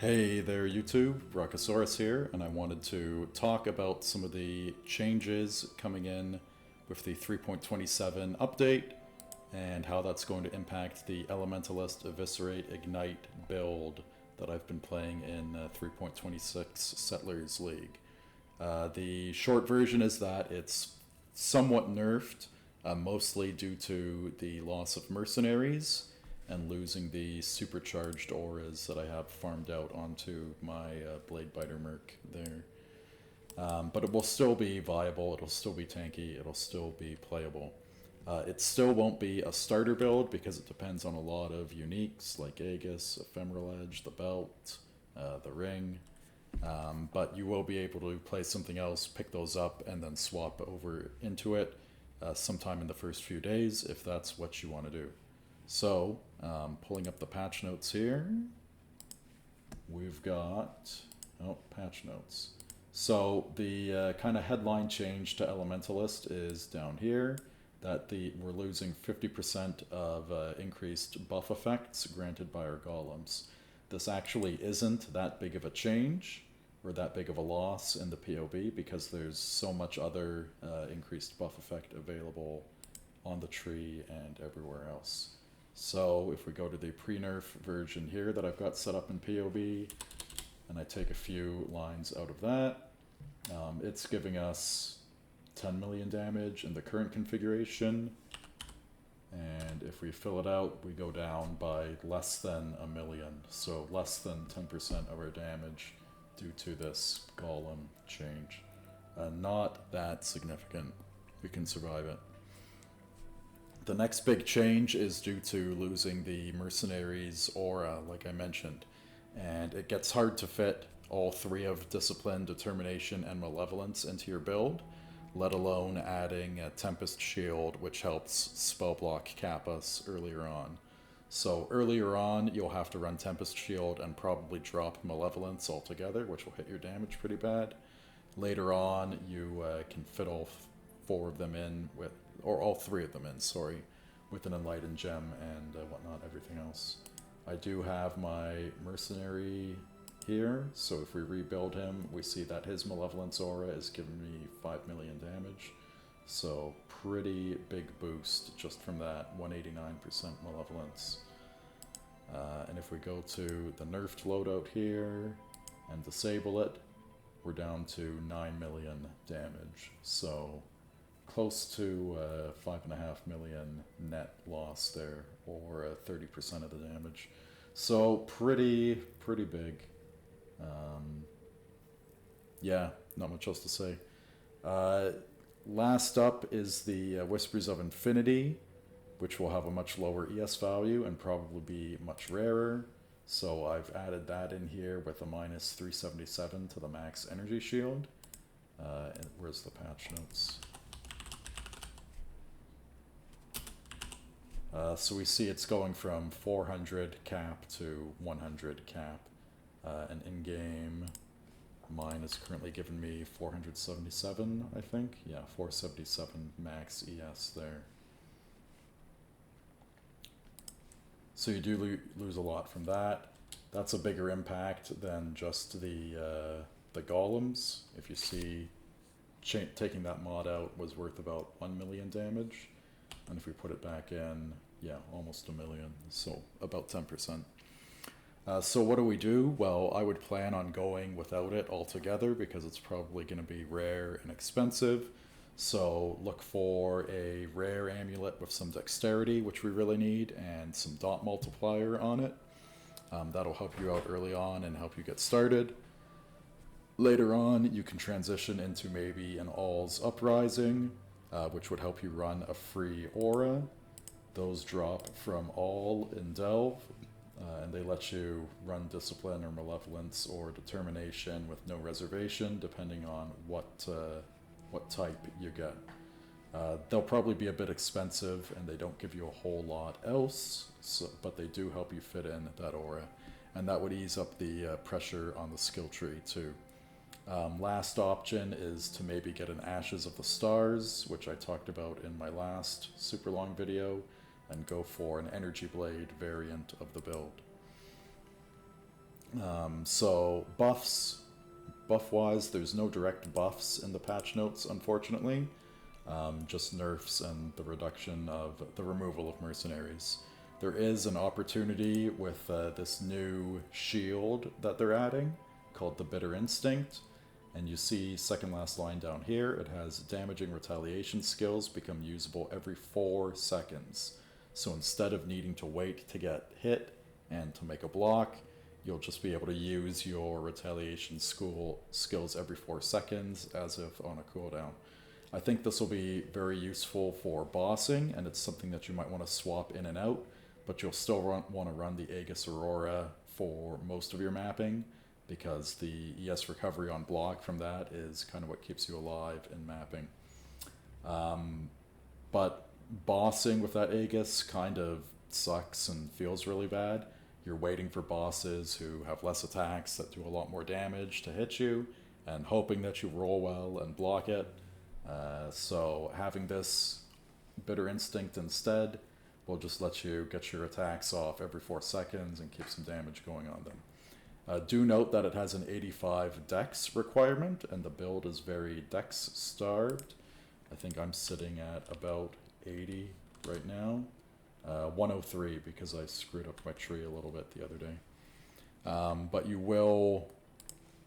Hey there YouTube, Brachiosaurus here, and I wanted to talk about some of the changes coming in with the 3.27 update and how that's going to impact the Elementalist Eviscerate Ignite build that I've been playing in 3.26 Settlers League. The short version is that it's somewhat nerfed, mostly due to the loss of Mercenaries and losing the supercharged auras that I have farmed out onto my Bladebiter Merc there. But it will still be viable, it'll still be tanky, it'll still be playable. It still won't be a starter build because it depends on a lot of uniques like Aegis, Ephemeral Edge, the Belt, the Ring. But you will be able to play something else, pick those up, and then swap over into it sometime in the first few days if that's what you want to do. So, pulling up the patch notes here, we've got, patch notes. So the kind of headline change to Elementalist is down here, that we're losing 50% of increased buff effects granted by our golems. This actually isn't that big of a change, or that big of a loss in the POB, because there's so much other increased buff effect available on the tree and everywhere else. So if we go to the pre-nerf version here that I've got set up in POB, and I take a few lines out of that, it's giving us 10 million damage in the current configuration, and if we fill it out, we go down by less than a million, so less than 10% of our damage due to this golem change. Not that significant. We can survive it. The next big change is due to losing the Mercenaries aura, like I mentioned, and it gets hard to fit all three of Discipline, Determination, and Malevolence into your build, let alone adding a Tempest Shield, which helps spell block cap us earlier on. So earlier on, you'll have to run Tempest Shield and probably drop Malevolence altogether, which will hit your damage pretty bad. Later on, you can fit all four of them in with, or all three of them in, sorry, with an Enlightened Gem and whatnot, everything else. I do have my Mercenary here, so if we rebuild him, we see that his Malevolence aura is giving me 5 million damage. So pretty big boost just from that 189% Malevolence. And if we go to the nerfed loadout here and disable it, we're down to 9 million damage. So close to 5.5 million net loss there, or 30% of the damage. So pretty big. Yeah, not much else to say. Last up is the Whispers of Infinity, which will have a much lower ES value and probably be much rarer. So I've added that in here with a minus 377 to the max energy shield. And where's the patch notes? So we see it's going from 400 cap to 100 cap. And in-game, mine is currently giving me 477, I think. Yeah, 477 max ES there. So you do lose a lot from that. That's a bigger impact than just the golems. If you see, taking that mod out was worth about 1 million damage. And if we put it back in, yeah, almost a million, so about 10%. So what do we do? Well, I would plan on going without it altogether because it's probably going to be rare and expensive. So look for a rare amulet with some dexterity, which we really need, and some dot multiplier on it. That'll help you out early on and help you get started. Later on, you can transition into maybe an All's Uprising, which would help you run a free aura. Those drop from All in Delve, and they let you run Discipline or Malevolence or Determination with no reservation, depending on what type you get. They'll probably be a bit expensive, and they don't give you a whole lot else, but they do help you fit in that aura, and that would ease up the pressure on the skill tree too. Last option is to maybe get an Ashes of the Stars, which I talked about in my last super long video, and go for an Energy Blade variant of the build. So buff-wise, there's no direct buffs in the patch notes, unfortunately. Just nerfs and the reduction of the removal of mercenaries. There is an opportunity with this new shield that they're adding called the Bitter Instinct. And you see second last line down here, it has damaging retaliation skills become usable every 4 seconds. So instead of needing to wait to get hit and to make a block, you'll just be able to use your retaliation skills every 4 seconds as if on a cooldown. I think this will be very useful for bossing, and it's something that you might want to swap in and out, but you'll still want to run the Aegis Aurora for most of your mapping, because the ES recovery on block from that is kind of what keeps you alive in mapping. But bossing with that Aegis kind of sucks and feels really bad. You're waiting for bosses who have less attacks that do a lot more damage to hit you, and hoping that you roll well and block it. So having this Bitter Instinct instead will just let you get your attacks off every 4 seconds and keep some damage going on them. Do note that it has an 85 dex requirement, and the build is very dex starved. I think I'm sitting at about 80 right now. 103 because I screwed up my tree a little bit the other day. But you will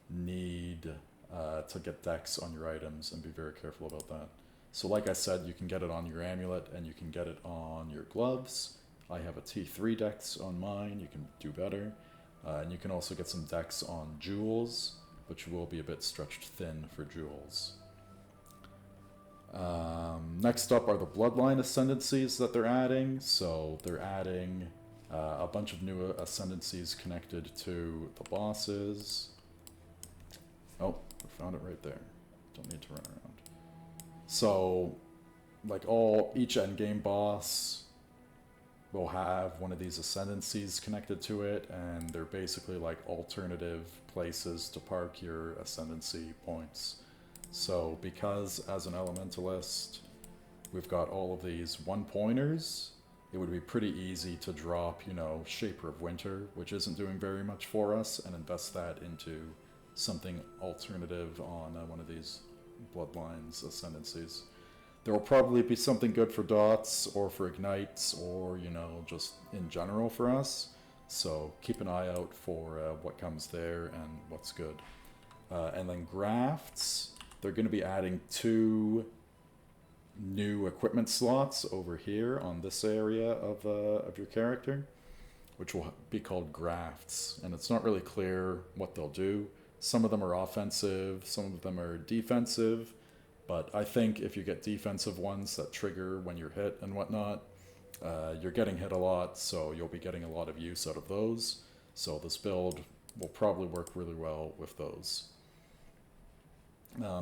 need to get dex on your items and be very careful about that. So like I said, you can get it on your amulet and you can get it on your gloves. I have a T3 dex on mine, you can do better. And you can also get some dex on jewels, but you will be a bit stretched thin for jewels. Next up are the Bloodline ascendancies that they're adding. So they're adding a bunch of new ascendancies connected to the bosses. Oh, I found it right there. Don't need to run around. So, like each endgame boss will have one of these ascendancies connected to it, and they're basically like alternative places to park your ascendancy points. So because as an elementalist we've got all of these 1-pointers, it would be pretty easy to drop, you know, Shaper of Winter, which isn't doing very much for us, and invest that into something alternative on one of these Bloodlines ascendancies. There will probably be something good for dots or for ignites or, you know, just in general for us. So keep an eye out for what comes there and what's good. And then Grafts, they're going to be adding 2 new equipment slots over here on this area of your character, which will be called Grafts. And it's not really clear what they'll do. Some of them are offensive, some of them are defensive. But I think if you get defensive ones that trigger when you're hit and whatnot, you're getting hit a lot, so you'll be getting a lot of use out of those. So this build will probably work really well with those.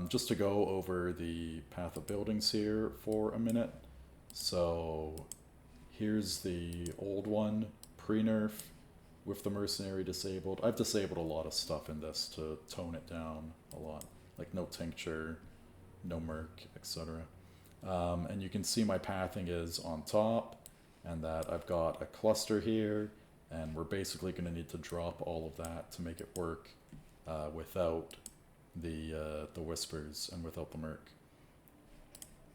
Just to go over the path of buildings here for a minute. So here's the old one, pre-nerf, with the mercenary disabled. I've disabled a lot of stuff in this to tone it down a lot, like no tincture, no merc, etc. And you can see my pathing is on top, and that I've got a cluster here, and we're basically going to need to drop all of that to make it work without the whispers and without the merc.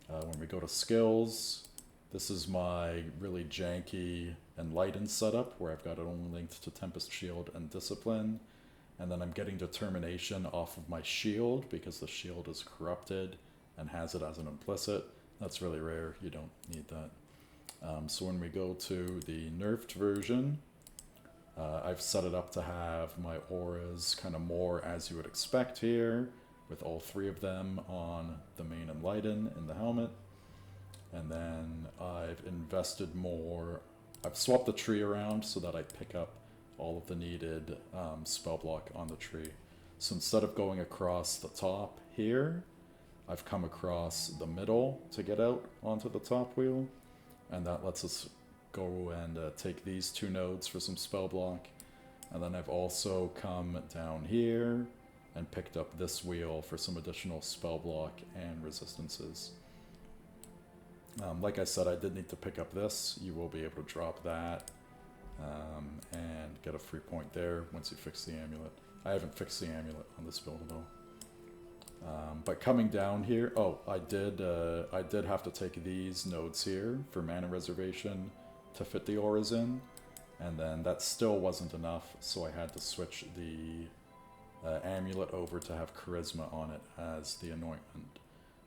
When we go to skills, this is my really janky Enlightened setup, where I've got it only linked to Tempest Shield and Discipline. And then I'm getting Determination off of my shield, because the shield is corrupted and has it as an implicit. That's really rare, you don't need that. So when we go to the nerfed version, I've set it up to have my auras kind of more as you would expect here, with all 3 of them on the main Enlighten in the helmet. And then I've invested more, I've swapped the tree around so that I pick up all of the needed spell block on the tree. So instead of going across the top here, I've come across the middle to get out onto the top wheel, and that lets us go and take these 2 nodes for some spell block. And then I've also come down here and picked up this wheel for some additional spell block and resistances. Like I said, I did need to pick up this. You will be able to drop that and get a free point there once you fix the amulet. I haven't fixed the amulet on this build at all. But coming down here, oh, I did have to take these nodes here for mana reservation to fit the auras in, and then that still wasn't enough, so I had to switch the amulet over to have charisma on it as the anointment.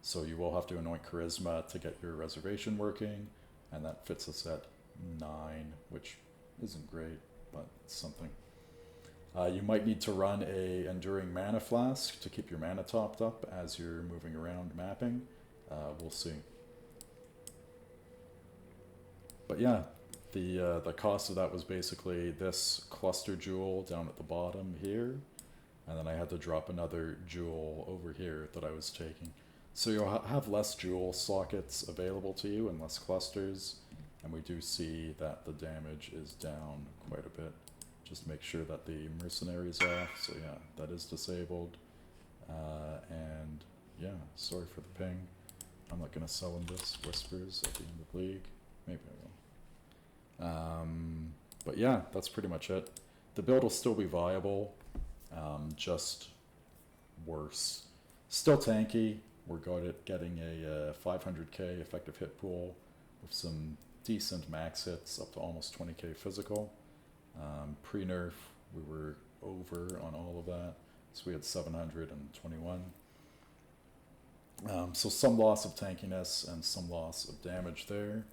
So you will have to anoint charisma to get your reservation working, and that fits us at 9, which isn't great, but it's something. You might need to run a enduring mana flask to keep your mana topped up as you're moving around mapping. We'll see. But yeah, the cost of that was basically this cluster jewel down at the bottom here, and then I had to drop another jewel over here that I was taking. So you'll have less jewel sockets available to you and less clusters, and we do see that the damage is down quite a bit. Just make sure that the Mercenaries off, so yeah, that is disabled. And yeah, sorry for the ping. I'm not going to sell in this Whispers at the end of League. Maybe I will. But yeah, that's pretty much it. The build will still be viable, just worse. Still tanky. We're good at getting a 500k effective hit pool with some decent max hits up to almost 20k physical. Pre-nerf, we were over on all of that, so we had 721. So some loss of tankiness and some loss of damage there,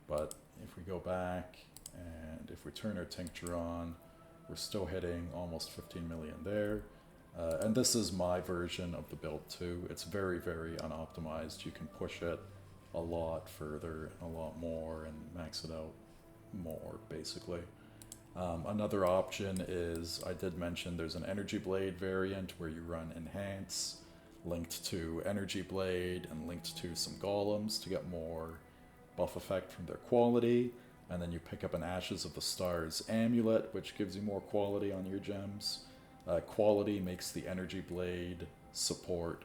but if we go back and if we turn our tincture on, we're still hitting almost 15 million there. And this is my version of the build too. It's very, very unoptimized. You can push it a lot further and a lot more and max it out more, basically. Another option is, I did mention there's an Energy Blade variant where you run Enhance linked to Energy Blade and linked to some golems to get more buff effect from their quality, and then you pick up an Ashes of the Stars amulet, which gives you more quality on your gems. Quality makes the Energy Blade support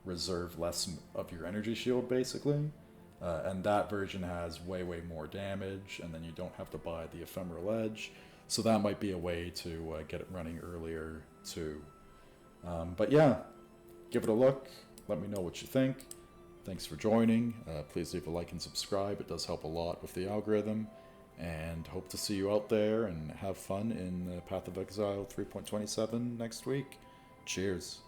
reserve less of your energy shield, basically. And that version has way, way more damage, and then you don't have to buy the Ephemeral Edge. So that might be a way to get it running earlier, too. But yeah, give it a look. Let me know what you think. Thanks for joining. Please leave a like and subscribe. It does help a lot with the algorithm. And hope to see you out there and have fun in Path of Exile 3.27 next week. Cheers.